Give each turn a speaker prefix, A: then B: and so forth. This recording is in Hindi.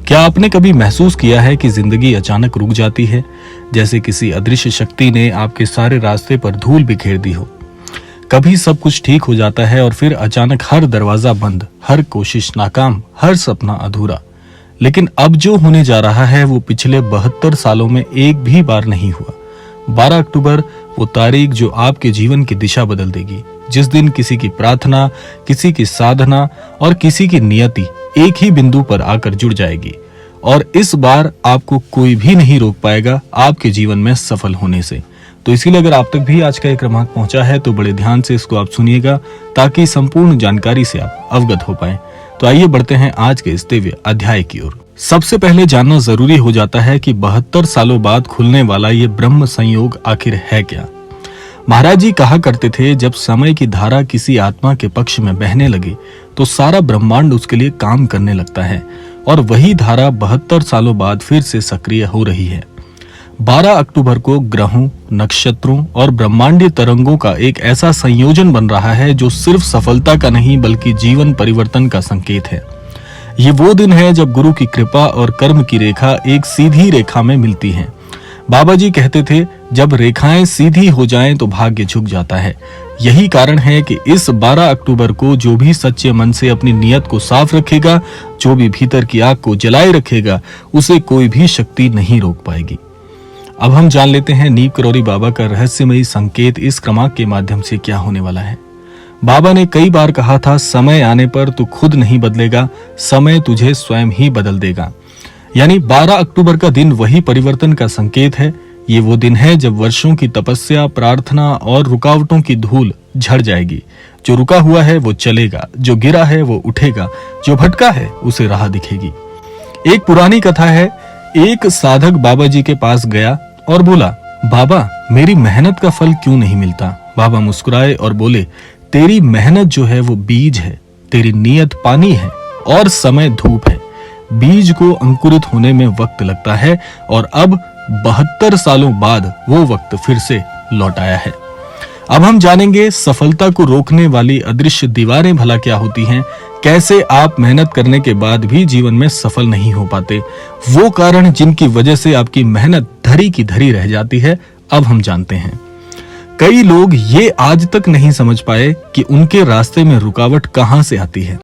A: क्या आपने कभी महसूस किया है कि जिंदगी अचानक रुक जाती है, जैसे किसी अदृश्य शक्ति ने आपके सारे रास्ते पर धूल बिखेर दी हो। कभी सब कुछ ठीक हो जाता है और फिर अचानक हर दरवाजा बंद, हर कोशिश नाकाम, हर सपना अधूरा। लेकिन अब जो होने जा रहा है वो पिछले 72 सालों में एक भी बार नहीं हुआ। 12 अक्टूबर वो तारीख जो आपके जीवन की दिशा बदल देगी, जिस दिन किसी की प्रार्थना, किसी की साधना और किसी की नियति एक ही बिंदु पर आकर जुड़ जाएगी। और इस बार आपको कोई भी नहीं रोक पाएगा आपके जीवन में सफल होने से। तो इसीलिए अगर आप तक भी आज का ये क्रमांक पहुंचा है तो बड़े ध्यान से इसको आप सुनिएगा, ताकि संपूर्ण जानकारी से आप अवगत हो पाए। तो आइए बढ़ते हैं आज के इस दिव्य अध्याय की ओर। सबसे पहले जानना जरूरी हो जाता है कि 72 सालों बाद खुलने वाला ये ब्रह्म संयोग आखिर है क्या। महाराज जी कहा करते थे, जब समय की धारा किसी आत्मा के पक्ष में बहने लगे तो सारा ब्रह्मांड उसके लिए काम करने लगता है, और वही धारा 72 सालों बाद फिर से सक्रिय हो रही है। 12 अक्टूबर को ग्रहों, नक्षत्रों और ब्रह्मांडीय तरंगों का एक ऐसा संयोजन बन रहा है जो सिर्फ सफलता का नहीं बल्कि जीवन परिवर्तन का संकेत है। ये वो दिन है जब गुरु की कृपा और कर्म की रेखा एक सीधी रेखा में मिलती हैं। बाबा जी कहते थे, जब रेखाएं सीधी हो जाएं तो भाग्य झुक जाता है। यही कारण है कि इस 12 अक्टूबर को जो भी सच्चे मन से अपनी नियत को साफ रखेगा, जो भी भीतर की आग को जलाए रखेगा, उसे कोई भी शक्ति नहीं रोक पाएगी। अब हम जान लेते हैं नीव करौरी बाबा का रहस्यमयी संकेत इस क्रमांक के माध्यम से क्या होने वाला है। बाबा ने कई बार कहा था, समय आने पर तू खुद नहीं बदलेगा, समय तुझे स्वयं ही बदल देगा। यानी 12 अक्टूबर का दिन वही परिवर्तन का संकेत है। ये वो दिन है जब वर्षों की तपस्या, प्रार्थना और रुकावटों की धूल झड़ जाएगी। जो रुका हुआ है वो चलेगा, जो गिरा है वो उठेगा, जो भटका है उसे राह दिखेगी। एक पुरानी कथा है, एक साधक बाबा जी के पास गया और बोला, बाबा मेरी मेहनत का फल क्यों नहीं मिलता। बाबा मुस्कुराए और बोले, तेरी मेहनत जो है वो बीज है, तेरी नियत पानी है और समय धूप है। बीज को अंकुरित होने में वक्त लगता है और अब 72 सालों बाद वो वक्त फिर से लौट आया है। अब हम जानेंगे सफलता को रोकने वाली अदृश्य दीवारें भला क्या होती हैं, कैसे आप मेहनत करने के बाद भी जीवन में सफल नहीं हो पाते, वो कारण जिनकी वजह से आपकी मेहनत धरी की धरी रह जाती है। अब हम जानते हैं। कई लोग ये आज तक नहीं समझ पाए कि उनके रास्ते में रुकावट कहां से आती है।